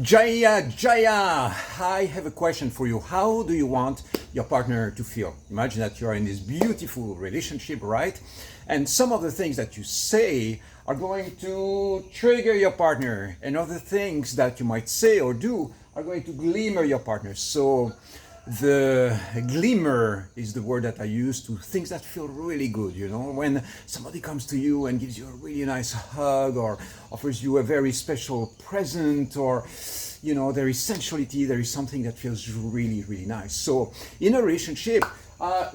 Jaya, Jaya, I have a question for you. How do you want your partner to feel? Imagine that you are in this beautiful relationship, right? And some of the things that you say are going to trigger your partner, and other things that you might say or do are going to glimmer your partner. So the glimmer is the word that I use to things that feel really good. You know, when somebody comes to you and gives you a really nice hug, or offers you a very special present, or there is sensuality, there is something that feels really, really nice. So in a relationship,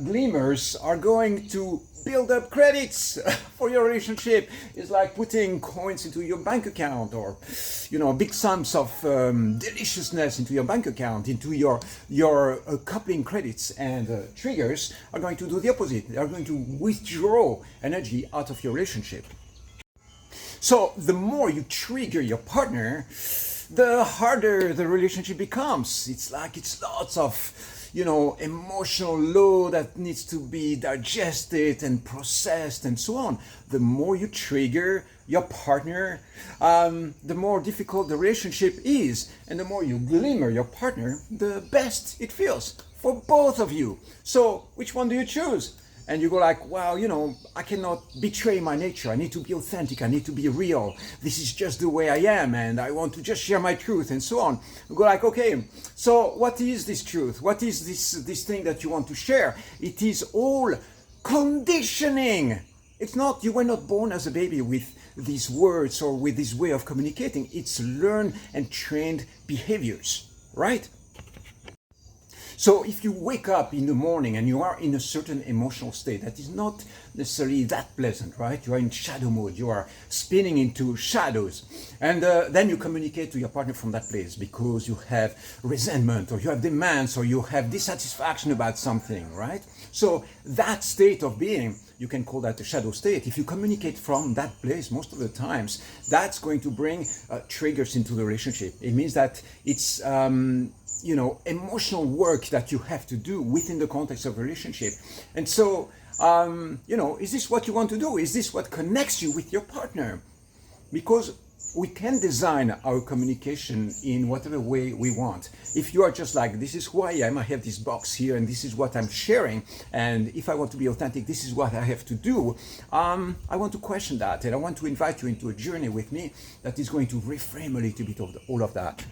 glimmers are going to build up credits for your relationship. It's like putting coins into your bank account, or big sums of deliciousness into your bank account, into your coupling credits. And triggers are going to do the opposite. They are going to withdraw energy out of your relationship. So the more you trigger your partner, the harder the relationship becomes. It's like it's lots of emotional load that needs to be digested and processed and so on. The more you trigger your partner, the more difficult the relationship is. And the more you glimmer your partner, the best it feels for both of you. So which one do you choose? And you go like, wow, I cannot betray my nature. I need to be authentic. I need to be real. This is just the way I am, and I want to just share my truth, and so on. You go like, okay, so what is this truth? What is this thing that you want to share? It is all conditioning. It's not, you were not born as a baby with these words or with this way of communicating. It's learned and trained behaviors, right? So if you wake up in the morning and you are in a certain emotional state that is not necessarily that pleasant, right? You are in shadow mode, you are spinning into shadows. And then you communicate to your partner from that place because you have resentment, or you have demands, or you have dissatisfaction about something, right? So that state of being, you can call that a shadow state. If you communicate from that place most of the times, that's going to bring triggers into the relationship. It means that it's emotional work that you have to do within the context of a relationship. And so, is this what you want to do? Is this what connects you with your partner? Because we can design our communication in whatever way we want. If you are just like, this is who I am, I have this box here, and this is what I'm sharing, and if I want to be authentic, this is what I have to do, I want to question that, and I want to invite you into a journey with me that is going to reframe a little bit of all of that.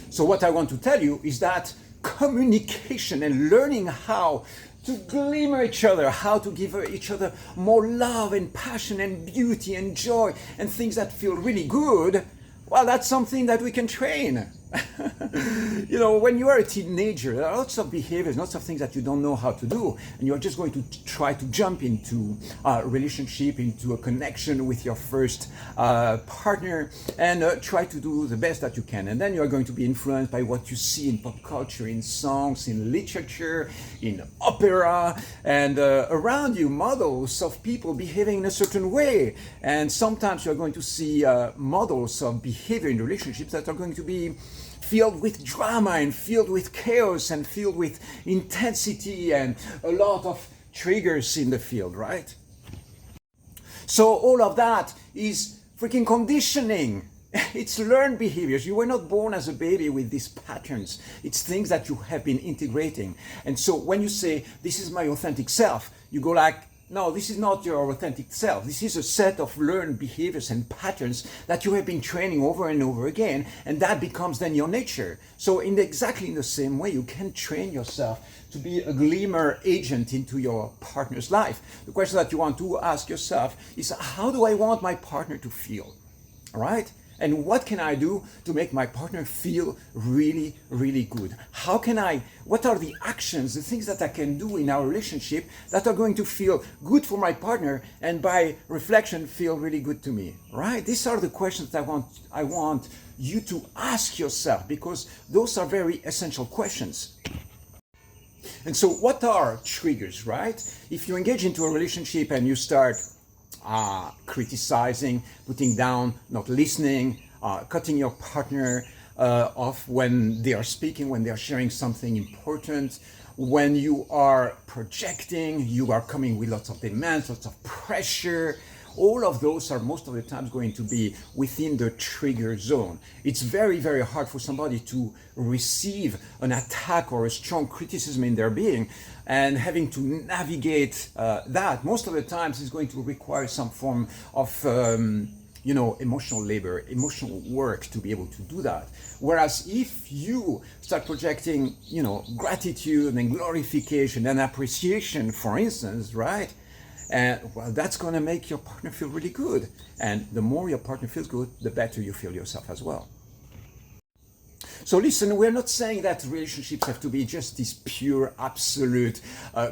So what I want to tell you is that communication and learning how to glimmer each other, how to give each other more love and passion and beauty and joy and things that feel really good, well, that's something that we can train. When you are a teenager, there are lots of behaviors, lots of things that you don't know how to do, and you're just going to try to jump into a relationship, into a connection with your first partner, and try to do the best that you can. And then you are going to be influenced by what you see in pop culture, in songs, in literature, in opera, and around you models of people behaving in a certain way. And sometimes you're going to see models of behavior in relationships that are going to be filled with drama and filled with chaos and filled with intensity and a lot of triggers in the field, right? So all of that is freaking conditioning. It's learned behaviors. You were not born as a baby with these patterns. It's things that you have been integrating. And so when you say, this is my authentic self, you go like, no, this is not your authentic self. This is a set of learned behaviors and patterns that you have been training over and over again, and that becomes then your nature. So exactly in the same way, you can train yourself to be a glimmer agent into your partner's life. The question that you want to ask yourself is, how do I want my partner to feel? All right? And what can I do to make my partner feel really, really good? What are the actions, the things that I can do in our relationship that are going to feel good for my partner, and by reflection feel really good to me, right? These are the questions that I want you to ask yourself, because those are very essential questions. And so what are triggers, right? If you engage into a relationship and you start criticizing, putting down, not listening, cutting your partner off when they are speaking, when they are sharing something important, when you are projecting, you are coming with lots of demands, lots of pressure, all of those are most of the times going to be within the trigger zone. It's very, very hard for somebody to receive an attack or a strong criticism in their being, and having to navigate that most of the times is going to require some form of emotional labor, emotional work to be able to do that. Whereas if you start projecting, gratitude and glorification and appreciation, for instance, right? Well, that's going to make your partner feel really good. And the more your partner feels good, the better you feel yourself as well. So listen, we're not saying that relationships have to be just this pure, absolute,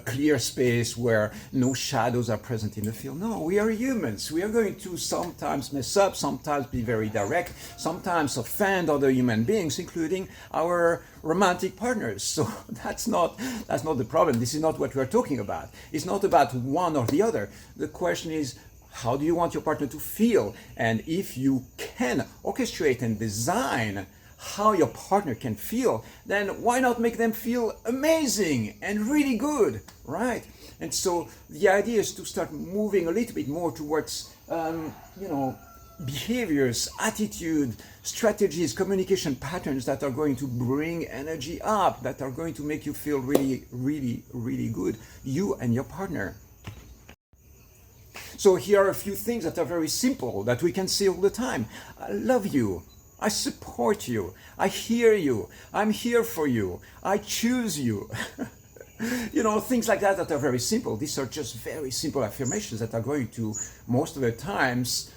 clear space where no shadows are present in the field. No, we are humans. We are going to sometimes mess up, sometimes be very direct, sometimes offend other human beings, including our romantic partners. So that's not the problem. This is not what we're talking about. It's not about one or the other. The question is, how do you want your partner to feel? And if you can orchestrate and design how your partner can feel, then why not make them feel amazing and really good, right? And so the idea is to start moving a little bit more towards, behaviors, attitude, strategies, communication patterns that are going to bring energy up, that are going to make you feel really, really, really good, you and your partner. So here are a few things that are very simple that we can say all the time. I love you. I support you. I hear you. I'm here for you. I choose you. Things like that are very simple. These are just very simple affirmations that are going to, most of the times,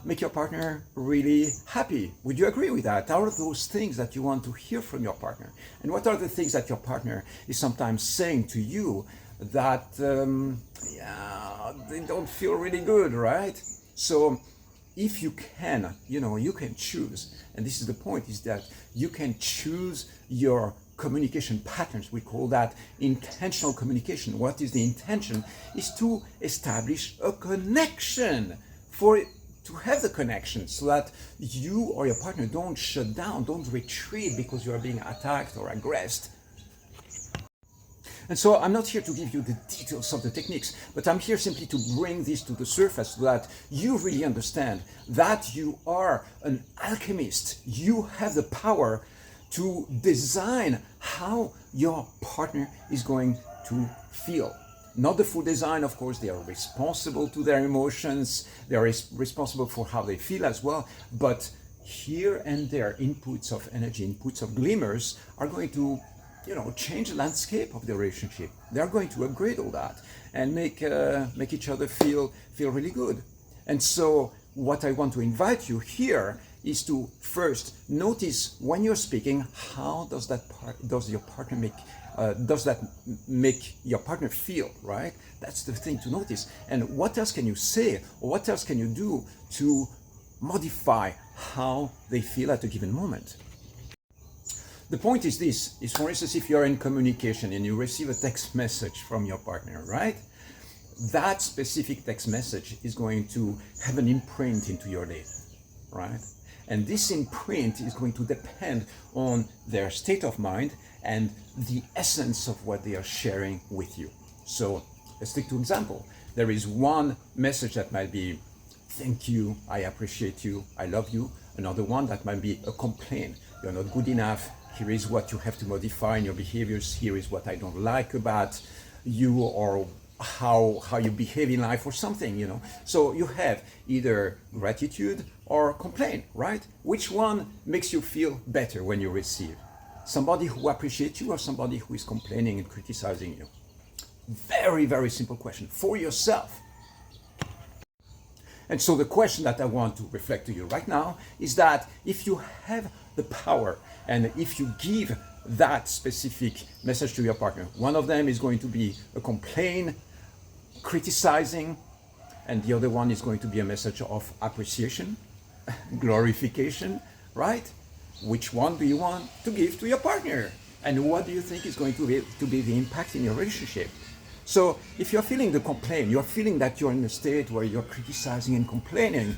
make your partner really happy. Would you agree with that? Are those things that you want to hear from your partner? And what are the things that your partner is sometimes saying to you that, they don't feel really good, right? So, if you can, you can choose, and this is the point, is that you can choose your communication patterns. We call that intentional communication. What is the intention? Is to establish a connection, to have the connection, so that you or your partner don't shut down, don't retreat because you are being attacked or aggressed. And so I'm not here to give you the details of the techniques, but I'm here simply to bring this to the surface so that you really understand that you are an alchemist. You have the power to design how your partner is going to feel. Not the full design, of course. They are responsible to their emotions. They are responsible for how they feel as well. But here and there, inputs of energy, inputs of glimmers are going to change the landscape of the relationship. They're going to upgrade all that and make each other feel really good. And so what I want to invite you here is to first notice when you're speaking, how does that make your partner feel, right? That's the thing to notice. And what else can you say, or what else can you do to modify how they feel at a given moment? The point is this, is for instance, if you're in communication and you receive a text message from your partner, right? That specific text message is going to have an imprint into your day, right? And this imprint is going to depend on their state of mind and the essence of what they are sharing with you. So let's take two examples. There is one message that might be, thank you, I appreciate you, I love you. Another one that might be a complaint. You're not good enough. Here is what you have to modify in your behaviors. Here is what I don't like about you, or how you behave in life, or something, So you have either gratitude or complaint, right? Which one makes you feel better when you receive? Somebody who appreciates you or somebody who is complaining and criticizing you? Very, very simple question for yourself. And so the question that I want to reflect to you right now is that if you have the power and if you give that specific message to your partner, one of them is going to be a complaint, criticizing, and the other one is going to be a message of appreciation, glorification, right? Which one do you want to give to your partner? And what do you think is going to be the impact in your relationship? So if you're feeling the complaint, you're feeling that you're in a state where you're criticizing and complaining,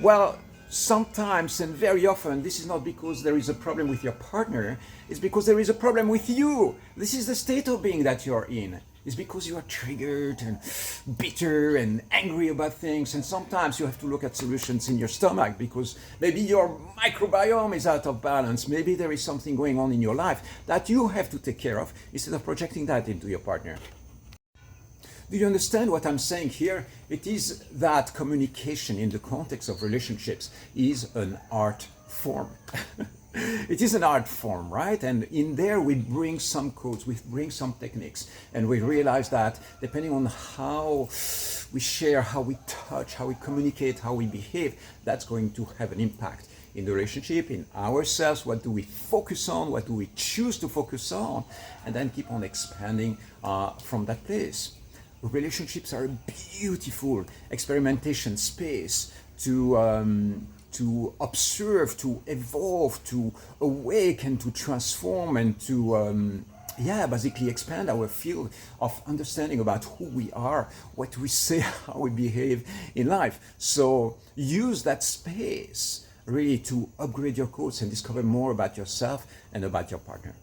well, sometimes and very often this is not because there is a problem with your partner, it's because there is a problem with you. This is the state of being that you're in. is because you are triggered and bitter and angry about things. And sometimes you have to look at solutions in your stomach because maybe your microbiome is out of balance. Maybe there is something going on in your life that you have to take care of instead of projecting that into your partner. Do you understand what I'm saying here? It is that communication in the context of relationships is an art form. It is an art form, right? And in there we bring some codes, we bring some techniques, and we realize that depending on how we share, how we touch, how we communicate, how we behave, that's going to have an impact in the relationship, in ourselves. What do we focus on? What do we choose to focus on? And then keep on expanding from that place. Relationships are a beautiful experimentation space to observe, to evolve, to awaken, to transform, and to basically expand our field of understanding about who we are, what we say, how we behave in life. So use that space really to upgrade your codes and discover more about yourself and about your partner.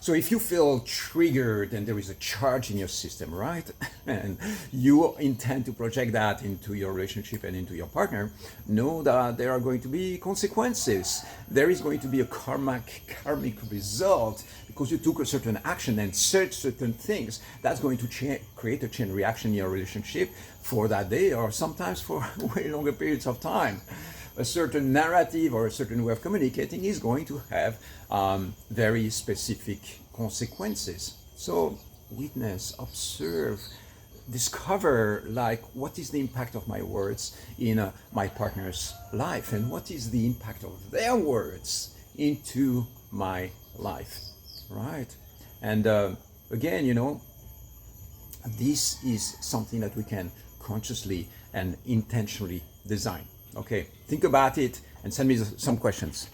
So if you feel triggered and there is a charge in your system, right? And you intend to project that into your relationship and into your partner, know that there are going to be consequences. There is going to be a karmic result because you took a certain action and said certain things. That's going to create a chain reaction in your relationship for that day or sometimes for way longer periods of time. A certain narrative or a certain way of communicating is going to have very specific consequences. So witness, observe, discover like what is the impact of my words in my partner's life and what is the impact of their words into my life, right? And again, you know, this is something that we can consciously and intentionally design. Okay, think about it and send me some questions.